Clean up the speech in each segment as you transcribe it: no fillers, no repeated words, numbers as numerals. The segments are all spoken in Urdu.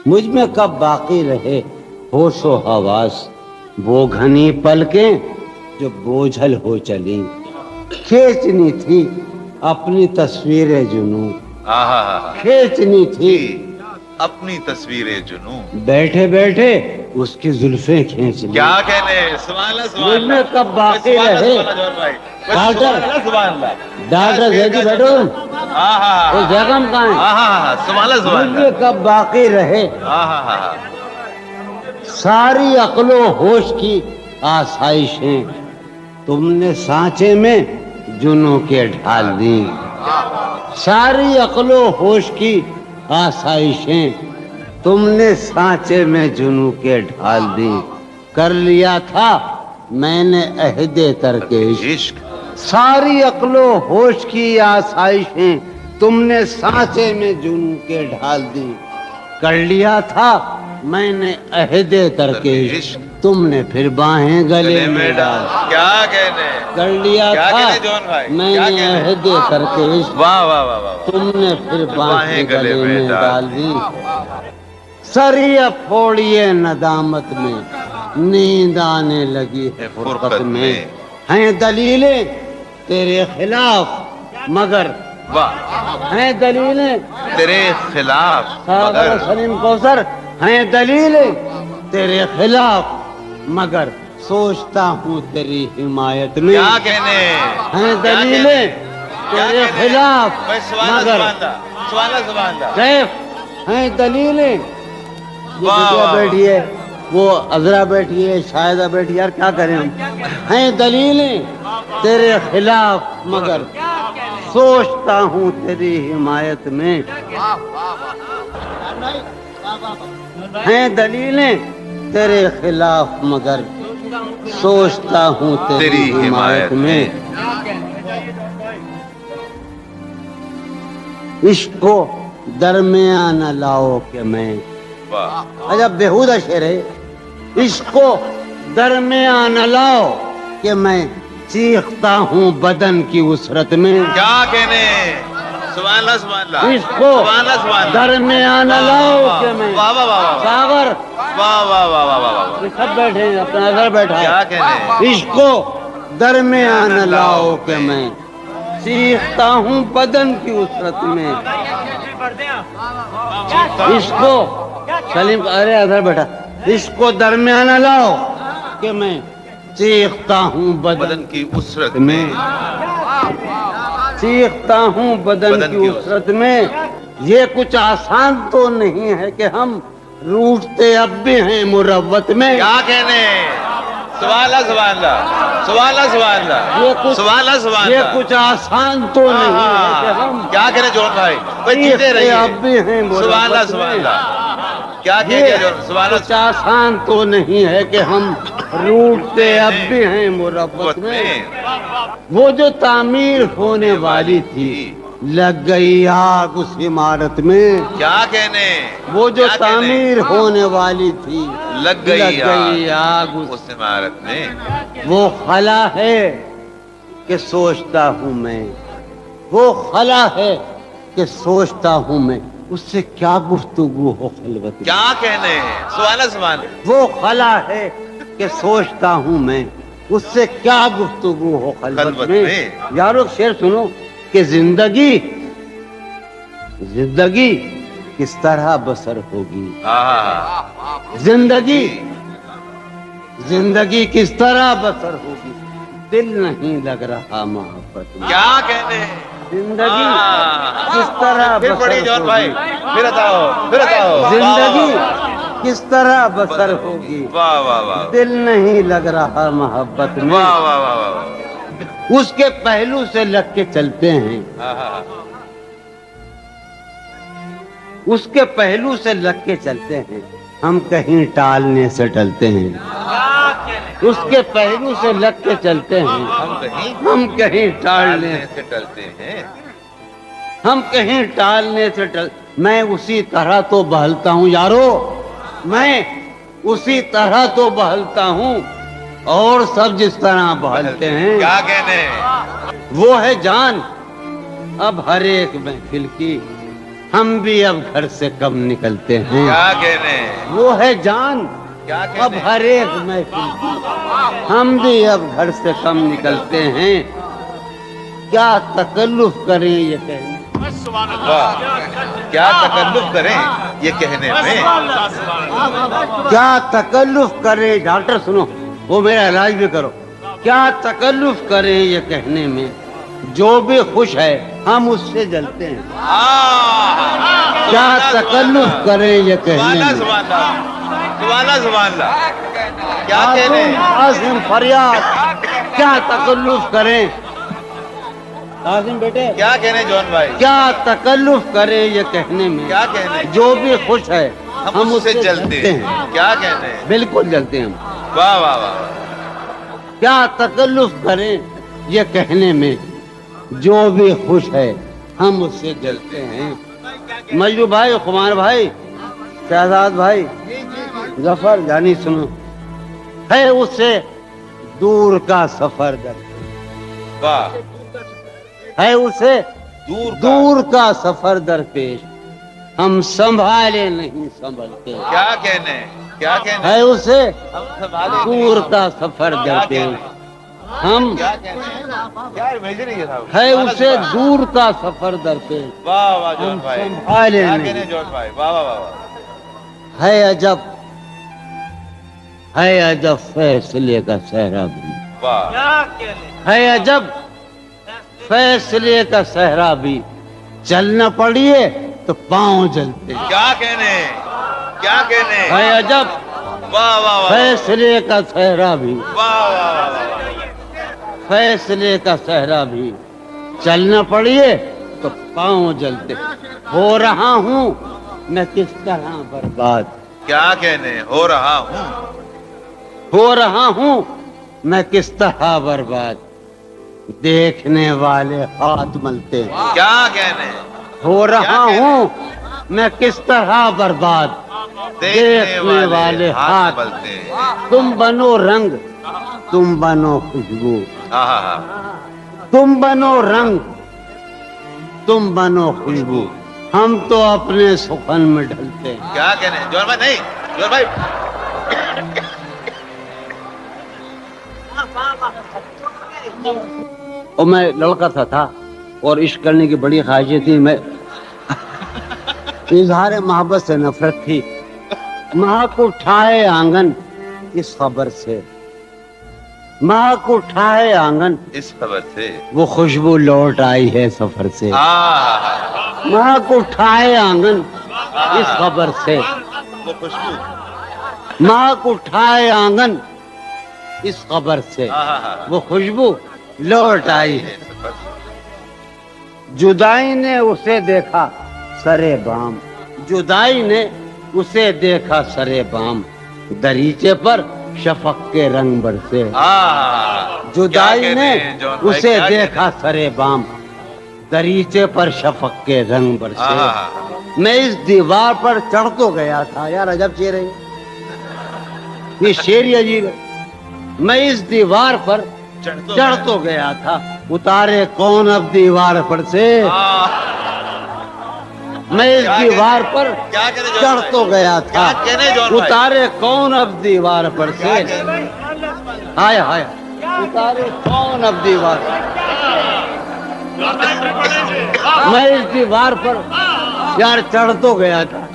مجھ میں کب باقی رہے ہوش و حواس، وہ گھنی پلکیں جو بوجھل ہو چلی، کھینچنی تھی اپنی تصویر جنوں، کھینچنی تھی اپنی تصویر جنوں، بیٹھے بیٹھے اس کی زلفیں کھینچ لی۔ کیا کہنے، سبحان اللہ سبحان مجھ میں اللہ، کب باقی رہے ڈاکٹر زیدی بیٹھو اس جگہ کہاں ہے؟ مجھ میں کب باقی رہے ساری عقل و ہوش کی آسائشیں، تم نے سانچے میں جنوں کے ڈھال دی۔ ساری عقل و ہوش کی آسائشیں تم نے سانچے میں جنوں کے ڈھال دی۔ کر لیا تھا میں نے عہد ترک عشق، ساری عقل و ہوش کی آسائشیں تم نے سانچے میں جنوں کے ڈھال دی۔ کر لیا تھا میں نے عہد ترک عشق، تم نے پھر باہیں گلے میں ڈال۔ کیا کہنے، کر لیا کیا تھا کہنے جون بھائی، میں کیا نے کہنے؟ عہد ترک عشق، واہ واہ واہ واہ، تم نے پھر باہیں گلے میں ڈال دی۔ سری پھوڑیے ندامت میں نیند آنے لگی ہے فرقت میں، ہیں دلیلیں تیرے خلاف مگر، ہیں دلیلیں تیرے خلاف ساغر سلیم کوثر، ہیں دلیلیں تیرے خلاف مگر سوچتا ہوں تیری حمایت میں۔ کیا کہنے، ہیں دلیلیں تیرے خلاف مگر کیف، ہیں دلیلیں، یہ بٹیا بیٹھی ہے، وہ عذرا بیٹھی ہے، شاہدہ بیٹھی ہے، یار کیا کریں ہم؟ ہیں دلیلیں تیرے خلاف مگر سوچتا ہوں تیری حمایت میں، ہیں دلیلیں تیرے خلاف مگر سوچتا ہوں تیری حمایت میں۔ عشق کو درمیان نہ لاؤ کہ میں، عجب بےہودہ شعر ہے، عشق کو درمیان نہ لاؤ کہ میں چیختا ہوں بدن کی وسرت میں۔ کیا کہنے، سبحان اللہ سبحان اللہ، عشق کو سبحان اللہ سبحان اللہ، درمیان نہ لاؤ کہ میں، واہ واہ واہ واہ، ساغر واہ واہ واہ واہ واہ، یہ سب بیٹھے ہیں، اپنا نظر بیٹھا ہے۔ کیا کہنے، عشق کو درمیان نہ لاؤ کہ میں چیختا ہوں بدن کی وسرت میں۔ عشق کو سلیم، ارے ادھر بیٹھا، عشق کو درمیان نہ لاؤ کہ میں چیختا ہوں بدن کی اسرت میں، چیختا ہوں بدن کی اسرت میں۔ یہ کچھ آسان تو نہیں ہے کہ ہم روٹتے اب بھی ہیں مروت میں۔ کیا کہنے، سبحان اللہ سبحان اللہ، سبحان اللہ سبحان اللہ، سبحان اللہ سبحان اللہ، یہ کچھ آسان تو نہیں ہے کہ ہم کیا کہنے جون بھائی، کوئی جیتے رہیے، اب بھی ہیں سبحان اللہ سبحان اللہ، کیا کہنے جون، سبحان اللہ، کچھ آسان تو نہیں ہے کہ ہم روٹتے اب بھی ہیں مروت میں۔ وہ جو تعمیر ہونے والی تھی لگ گئی آگ اس عمارت میں۔ کیا کہنے، وہ جو تعمیر ہونے والی تھی لگ گئی آگ اس عمارت میں۔ وہ خلا ہے کہ سوچتا ہوں میں، وہ خلا ہے کہ سوچتا ہوں میں، اس سے کیا گفتگو ہو خلوت میں۔ کیا کہنے، سبحان اللہ سبحان اللہ، وہ خلا ہے کہ سوچتا ہوں میں، اس سے کیا گفتگو ہو خلوت میں۔ یارو شعر سنو کہ زندگی کس طرح بسر ہوگی، زندگی کس طرح بسر ہوگی، دل نہیں لگ رہا محبت میں۔ کیا کہنے، زندگی کس طرح پھر پڑھی بسر جون بھائی، ہوگی، پھر بتاؤ، زندگی کس طرح بسر ہوگی، واہ واہ واہ، دل نہیں لگ رہا محبت میں۔ واہ واہ واہ واہ، اس کے پہلو سے لگ کے چلتے ہیں، اس کے پہلو سے لگ کے چلتے ہیں، ہم کہیں ٹالنے سے ٹلتے ہیں۔ اس کے پہلو سے لگ کے چلتے ہیں، ہم کہیں ٹالنے سے ٹلتے ہیں، ہم کہیں ٹالنے سے میں اسی طرح تو بہلتا ہوں یارو، میں اسی طرح تو بہلتا ہوں اور سب جس طرح بہلتے ہیں۔ کیا کہنے، وہ ہے جان اب ہر ایک محفل کی، ہم بھی اب گھر سے کم نکلتے ہیں. کیا کہنے وہ ہے جان کیا اب کہنے ہر ایک محفل کی. ہم بھی اب گھر سے کم نکلتے ہیں. کیا تکلف کریں یہ کہنے. واہ. کیا تکلف کریں یہ کہنے میں. کیا تکلف کریں. ڈاکٹر سنو وہ میرا علاج بھی کرو. کیا تکلف کریں یہ کہنے میں جو بھی خوش ہے ہم اس سے جلتے ہیں. کیا تکلف کریں یہ کہنے میں. سبحان اللہ سبحان اللہ. کیا کہنے عاصم فریاد کیا تکلف کریں. عاصم بیٹے کیا کہنے جون بھائی. کیا تکلف کریں یہ کہنے میں کیا کہنے جو بھی خوش ہے ہم اس سے جلتے ہیں. کیا کہنے. بالکل جلتے ہیں ہم. واہ واہ واہ. کیا تکلف کریں یہ کہنے میں جو بھی خوش ہے ہم اس سے جلتے ہیں. مجدو بھائی خمار بھائی شہزاد بھائی ظفر جانی سنو. ہے اس سے دور کا سفر درپیش. واہ. ہے اسے دور کا سفر درپیش ہم سنبھالے نہیں سنبھلتے. کیا کہنے کیا کہنے. ہے اسے دور کا سفر درپیش ہم کیا کہنے. کیا بھیج رہی ہے. ہے اسے دور کا سفر درپیش واہ واہ جون ہم بھائی. سنبھالے کیا نہیں. کہنے جون بھائی. واہ واہ واہ. ہے عجب فیصلے کا صحرا بھی. واہ. ہے عجب فیصلے کا صحرا بھی چلنا پڑیے تو پاؤں جلتے. کیا کہنے کیا کہنے. ہے عجب واہ واہ واہ. فیصلے کا صحرا بھی واہ واہ واہ. فیصلے کا صحرا بھی چلنا پڑیے تو پاؤں جلتے. ہو رہا ہوں میں کس طرح برباد. کیا کہنے. ہو رہا ہوں ہو رہا ہوں میں کس طرح برباد دیکھنے والے ہاتھ ملتے. کیا کہنے. ہو رہا ہوں میں کس طرح برباد دیکھنے والے ہاتھ. ملتے. تم بنو رنگ تم بنو خوشبو. ہاں ہاں ہاں. تم بنو رنگ تم بنو خوشبو ہم تو اپنے سخن میں ڈھلتے ہیں. کیا کہنے جون بھائی. نہیں جون بھائی. اور میں لڑکا تھا اور عشق کرنے کی بڑی خواہشیں تھی. میں اظہار محبت سے نفرت تھی. مہک اٹھائے آنگن اس خبر سے. مہک اٹھائے آنگن اس خبر سے. وہ خوشبو لوٹ آئی ہے سفر سے. مہک اٹھائے آنگن اس خبر سے. وہ خوشبو. مہک اٹھائے آنگن اس خبر سے وہ خوشبو لوٹ آئی ہے. جدائی نے اسے دیکھا سرے بام. جدائی نے اسے دیکھا سرے بام دریچے پر شفق کے رنگ برسے. جدائی نے اسے دیکھا سرے بام دریچے پر شفق کے رنگ برسے. میں اس دیوار پر چڑھ تو گیا تھا. یار عجب شعر ہے یہ. شعر ہی عجیب ہے. میں اس دیوار پر چڑھ تو گیا تھا اتارے کون اب دیوار پر سے. میں اس دیوار پر چڑھ تو گیا تھا اتارے کون اب دیوار پر سے. ہائے ہائے اتارے کون اب دیوار. میں اس دیوار پر یار چڑھ تو گیا تھا.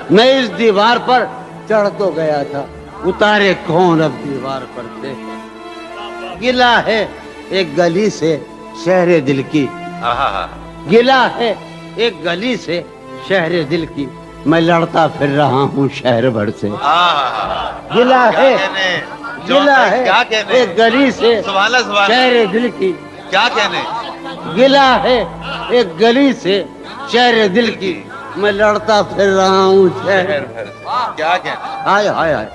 میں اس دیوار پر چڑھ تو گیا تھا اتارے کون اب دیوار پر سے. گلا ہے ایک گلی سے شہر دل کی. گلا ہے ایک گلی سے شہر دل کی میں لڑتا پھر رہا ہوں شہر بھر سے. گلا ہے ایک گلی سے شہر دل کی. کیا کہنے. گلا ہے ایک گلی سے شہر دل کی میں لڑتا پھر رہا ہوں شہر. کیا کہنے. ہائے ہائے ہائے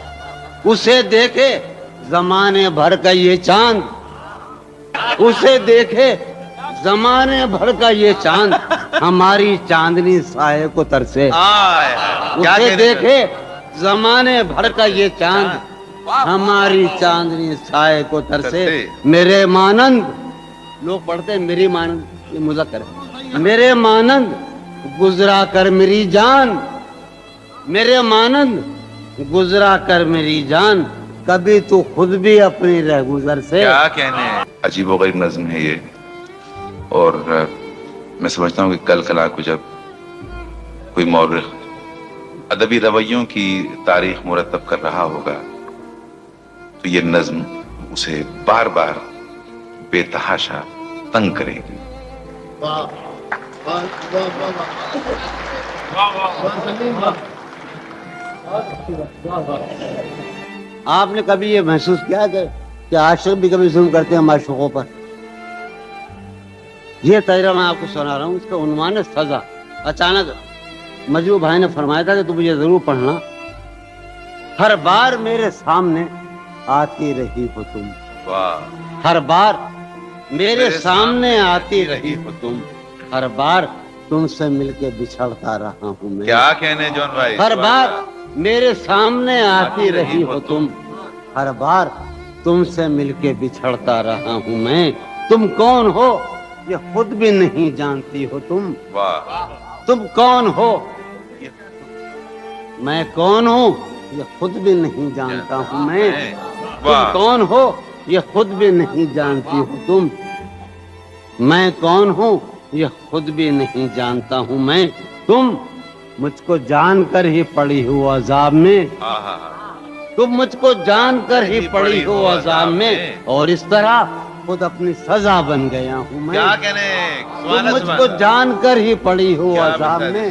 اسے دیکھے زمانے بھر کا یہ چاند. اسے دیکھے زمانے بھر کا یہ چاند ہماری چاندنی سائے کو ترسے. اسے دیکھے زمانے بھر کا یہ چاند ہماری چاندنی سائے کو ترسے. میرے مانند لوگ پڑھتے ہیں میری مانند یہ مذکر ہے. میرے مانند گزرا کر میری جان، میرے مانند گزرا کر میری جان، کبھی تو خود بھی اپنی رہ گزر سے. کیا کہنے ہیں. عجیب و غریب نظم ہے یہ، اور میں سمجھتا ہوں کہ کل کلا کو جب کوئی مورخ ادبی رویوں کی تاریخ مرتب کر رہا ہوگا تو یہ نظم اسے بار بار بے تحاشا تنگ کرے گی. آپ نے کبھی یہ محسوس کیا کہ عاشق بھی کبھی ظلم کرتے ہیں معشوقوں پر؟ یہ تجربہ میں آپ کو سنا رہا ہوں، اس کا عنوان ہے سزا. اچانک مجروح بھائی نے فرمایا تھا کہ تم یہ ضرور پڑھنا، ہر بار میرے سامنے آتی رہی ہو تم، واہ. ہر بار میرے سامنے آتی رہی ہو تم، ہر بار تم سے مل کے بچھڑتا رہا ہوں میں. کیا کہنے جون بھائی. ہر بار میرے سامنے آتی رہی ہو تم، ہر بار تم سے مل کے بچھڑتا رہا ہوں میں. تم کون ہو یہ خود بھی نہیں جانتی ہو تم، واہ. تم کون ہو میں کون ہوں یہ خود بھی نہیں جانتا ہوں میں. تم کون ہو یہ خود بھی نہیں جانتی ہو تم، میں کون ہوں یہ خود بھی نہیں جانتا ہوں میں. تم مجھ کو جان کر ہی پڑی ہو عذاب میں، تم مجھ کو جان کر ہی پڑی ہو عذاب میں، اور اس طرح خود اپنی سزا بن گیا ہوں میں. کیا کہنے. تم مجھ کو جان کر ہی پڑی ہو عذاب میں،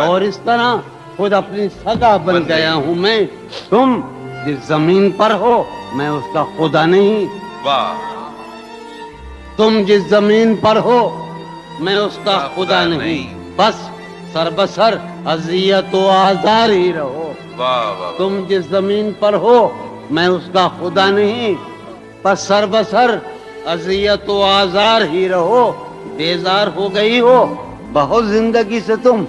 اور اس طرح خود اپنی سزا بن گیا ہوں میں. تم جس زمین پر ہو میں اس کا خدا نہیں، واہ. تم جس زمین پر ہو میں اس کا خدا نہیں، بس سر بسر اذیت و آزار ہی رہو. واہ واہ. تم جس زمین پر ہو میں اس کا خدا نہیں، بس سر بسر اذیت و آزار ہی رہو. بیزار ہو گئی ہو بہت زندگی سے تم،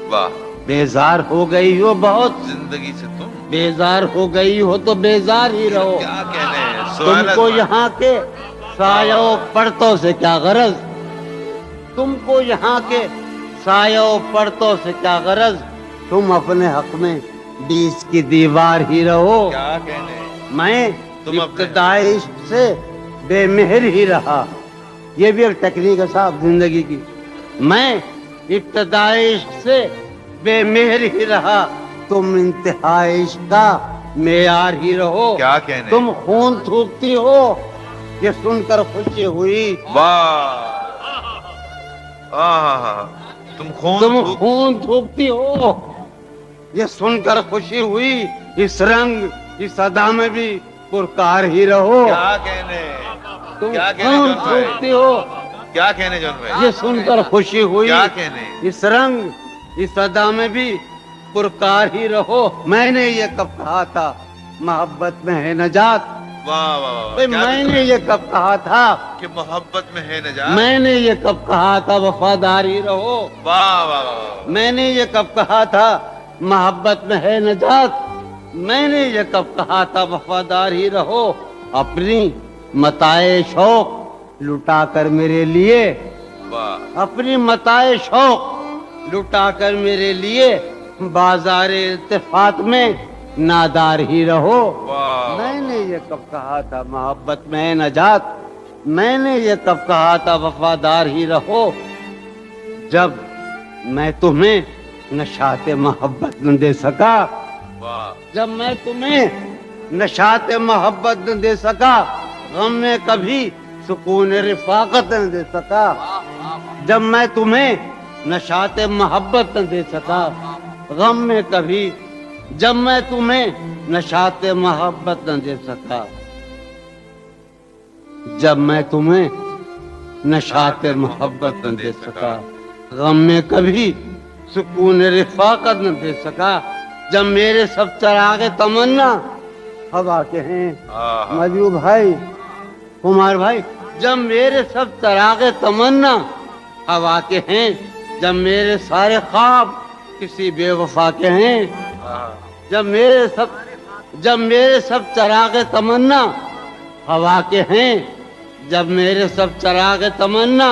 واہ. بیزار ہو گئی ہو بہت زندگی سے تم. بیزار ہو گئی ہو تو بیزار ہی رہو. کیا کہنے. تم کو یہاں کے سایہ و پرتوں سے کیا غرض، تم کو یہاں کے سایہ و پرتوں سے کیا غرض، تم اپنے حق میں 20 کی دیوار ہی رہو. کیا کہنے. میں تم اپنے ابتدائی عشق سے بے مہر ہی رہا. یہ بھی ایک ٹیکنیک ہے صاحب زندگی کی. میں ابتدائی عشق سے بے مہر ہی رہا، تم انتہائی عشق کا معیار ہی رہو. کیا کہنے. تم خون تھوکتی ہو یہ سن کر خوشی ہوئی، واہ. تم خون تھوکتی ہو یہ سن کر خوشی ہوئی، اس رنگ اس ادا میں بھی پرکار ہی رہو. کیا کہنے. تم کیا کہنے خون جون بھائی. تھوکتی ہو کیا کہنے جون بھائی. یہ سن کر خوشی ہوئی، کیا کہنے. اس رنگ اس ادا میں بھی پرکار ہی رہو. میں نے یہ کب کہا تھا محبت میں ہے نجات، واہ واہ. میں نے یہ کب کہا تھا کہ محبت میں ہے نجات. میں نے یہ کب کہا تھا وفاداری رہو. واہ واہ. میں نے یہ کب کہا تھا محبت میں ہے نجات، میں نے یہ کب کہا تھا وفادار ہی رہو. اپنی متاع شوق لٹا کر میرے لیے، واہ. اپنی متاع شوق لٹا کر میرے لیے بازار التفات میں نادار ہی رہو. واہ. میں نے یہ کب کہا تھا محبت میں ہے نجات، میں نے یہ کب کہا تھا وفادار ہی رہو. جب میں تمہیں نشاط محبت نہ دے سکا، واہ. جب میں تمہیں نشاط محبت نہ دے سکا، غم میں کبھی سکون رفاقت نہ دے سکا. جب میں تمہیں نشاط محبت نہ دے سکا غم میں کبھی، جب میں تمہیں نشاط محبت نہ دے سکا، جب میں تمہیں نشاط محبت نہ دے سکا، غم میں کبھی سکون رفاقت نہ دے سکا. جب میرے سب چراغ تمنا ہوا کے ہیں مجروح بھائی کمار بھائی، جب میرے سب چراغ تمنا ہوا کے ہیں، جب میرے سارے خواب کسی بے وفا کے ہیں، جب میرے سب چراغ تمنا ہوا کے ہیں، جب میرے سب چراغ تمنا